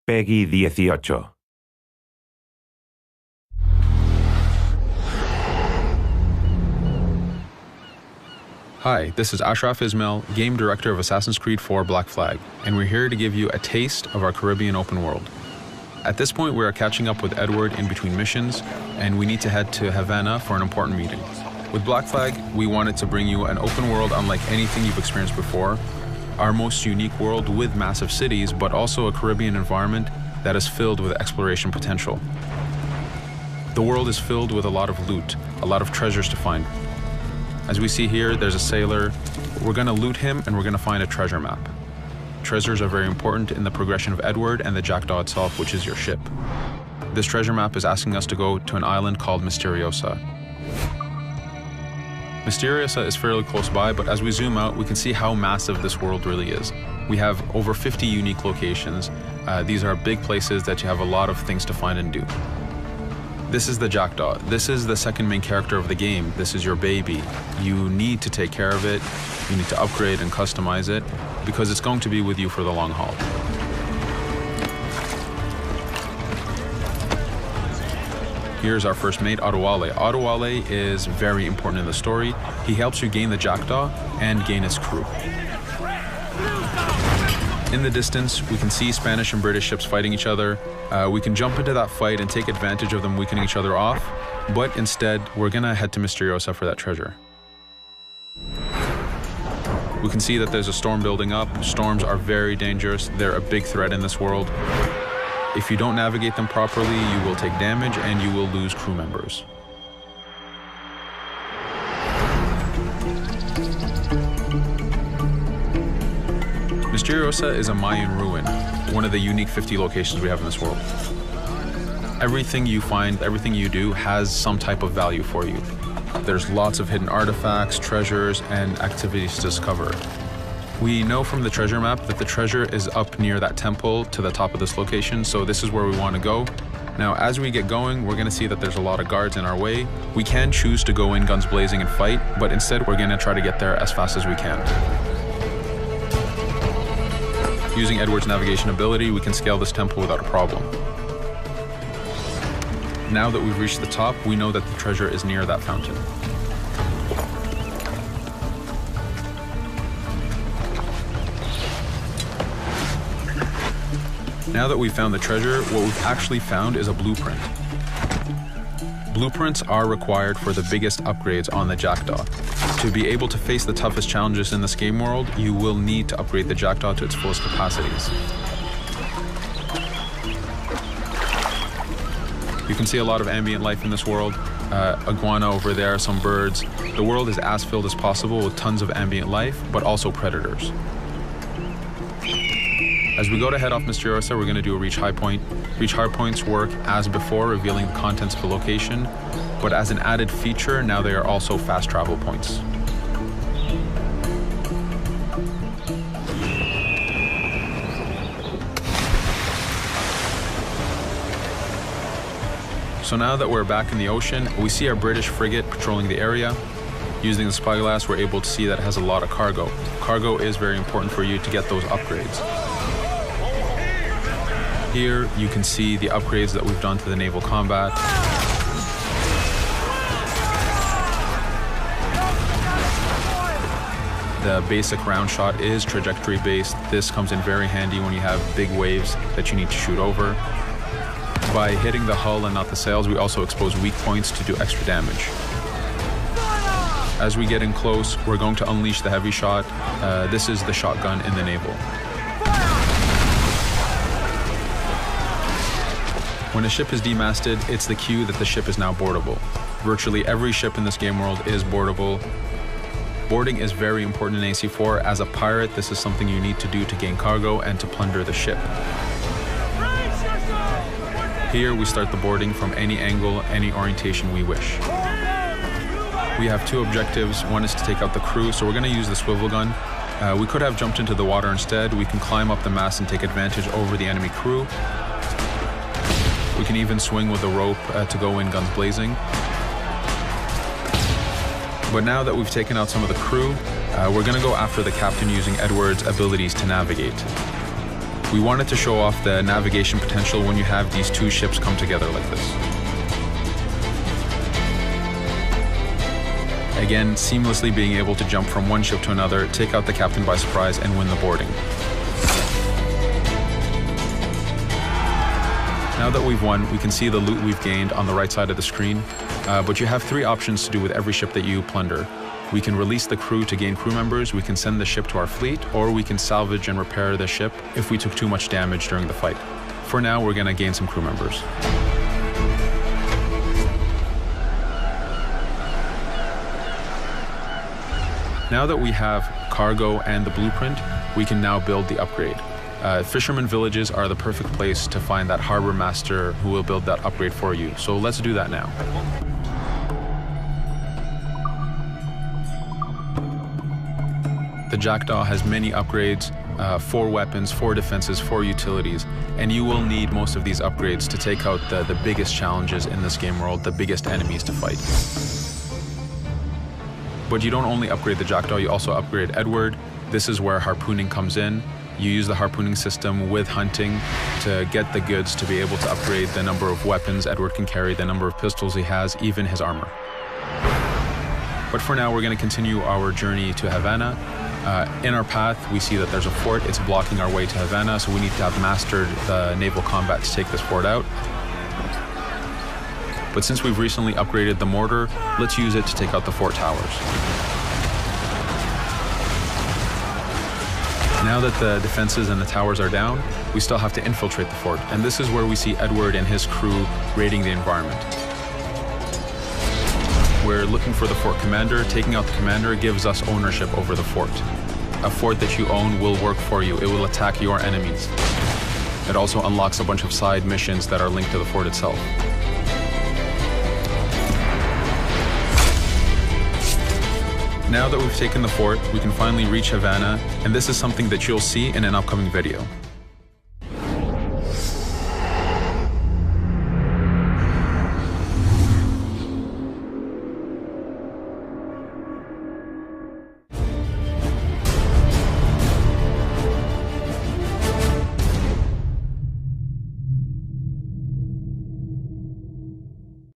Peggy 18. Hi, this is Ashraf Ismail, Game Director of Assassin's Creed 4 Black Flag, and we're here to give you a taste of our Caribbean open world. At this point, we are catching up with Edward in between missions, and we need to head to Havana for an important meeting. With Black Flag, we wanted to bring you an open world unlike anything you've experienced before, our most unique world with massive cities, but also a Caribbean environment that is filled with exploration potential. The world is filled with a lot of loot, a lot of treasures to find. As we see here, there's a sailor. We're going to loot him and we're going to find a treasure map. Treasures are very important in the progression of Edward and the Jackdaw itself, which is your ship. This treasure map is asking us to go to an island called Misteriosa. Misteriosa is fairly close by, but as we zoom out, we can see how massive this world really is. We have over 50 unique locations. These are big places that you have a lot of things to find and do. This is the Jackdaw. This is the second main character of the game. This is your baby. You need to take care of it. You need to upgrade and customize it because it's going to be with you for the long haul. Here's our first mate, Adewale. Adewale is very important in the story. He helps you gain the Jackdaw and gain its crew. In the distance, we can see Spanish and British ships fighting each other. We can jump into that fight and take advantage of them weakening each other off, but instead, we're gonna head to Misteriosa for that treasure. We can see that there's a storm building up. Storms are very dangerous. They're a big threat in this world. If you don't navigate them properly, you will take damage and you will lose crew members. Misteriosa is a Mayan ruin, one of the unique 50 locations we have in this world. Everything you find, everything you do has some type of value for you. There's lots of hidden artifacts, treasures, and activities to discover. We know from the treasure map that the treasure is up near that temple to the top of this location, so this is where we want to go. Now, as we get going, we're going to see that there's a lot of guards in our way. We can choose to go in guns blazing and fight, but instead we're going to try to get there as fast as we can. Using Edward's navigation ability, we can scale this temple without a problem. Now that we've reached the top, we know that the treasure is near that fountain. Now that we've found the treasure, what we've actually found is a blueprint. Blueprints are required for the biggest upgrades on the Jackdaw. To be able to face the toughest challenges in this game world, you will need to upgrade the Jackdaw to its fullest capacities. You can see a lot of ambient life in this world. Iguana over there, some birds. The world is as filled as possible with tons of ambient life, but also predators. As we go to head off Misteriosa, we're going to do a reach high point. Reach high points work as before, revealing the contents of a location, but as an added feature, now they are also fast travel points. So now that we're back in the ocean, we see our British frigate patrolling the area. Using the spyglass, we're able to see that it has a lot of cargo. Cargo is very important for you to get those upgrades. Here, you can see the upgrades that we've done to the naval combat. The basic round shot is trajectory based. This comes in very handy when you have big waves that you need to shoot over. By hitting the hull and not the sails, we also expose weak points to do extra damage. As we get in close, we're going to unleash the heavy shot. This is the shotgun in the naval. When a ship is demasted, it's the cue that the ship is now boardable. Virtually every ship in this game world is boardable. Boarding is very important in AC4. As a pirate, this is something you need to do to gain cargo and to plunder the ship. Here, we start the boarding from any angle, any orientation we wish. We have two objectives. One is to take out the crew, so we're going to use the swivel gun. We could have jumped into the water instead. We can climb up the mast and take advantage over the enemy crew. We can even swing with the rope to go in guns blazing. But now that we've taken out some of the crew, we're going to go after the captain using Edward's abilities to navigate. We wanted to show off the navigation potential when you have these two ships come together like this. Again, seamlessly being able to jump from one ship to another, take out the captain by surprise, and win the boarding. Now that we've won, we can see the loot we've gained on the right side of the screen, but you have three options to do with every ship that you plunder. We can release the crew to gain crew members, we can send the ship to our fleet, or we can salvage and repair the ship if we took too much damage during the fight. For now, we're going to gain some crew members. Now that we have cargo and the blueprint, we can now build the upgrade. Fisherman villages are the perfect place to find that harbor master who will build that upgrade for you. So let's do that now. The Jackdaw has many upgrades, 4 weapons, 4 defenses, 4 utilities, and you will need most of these upgrades to take out the biggest challenges in this game world, the biggest enemies to fight. But you don't only upgrade the Jackdaw, you also upgrade Edward. This is where harpooning comes in. You use the harpooning system with hunting to get the goods to be able to upgrade the number of weapons Edward can carry, the number of pistols he has, even his armor. But for now, we're going to continue our journey to Havana. In our path, we see that there's a fort. It's blocking our way to Havana, so we need to have mastered the naval combat to take this fort out. But since we've recently upgraded the mortar, let's use it to take out the fort towers. Now that the defenses and the towers are down, we still have to infiltrate the fort, and this is where we see Edward and his crew raiding the environment. We're looking for the fort commander. Taking out the commander gives us ownership over the fort. A fort that you own will work for you. It will attack your enemies. It also unlocks a bunch of side missions that are linked to the fort itself. Now that we've taken the fort, we can finally reach Havana, and this is something that you'll see in an upcoming video.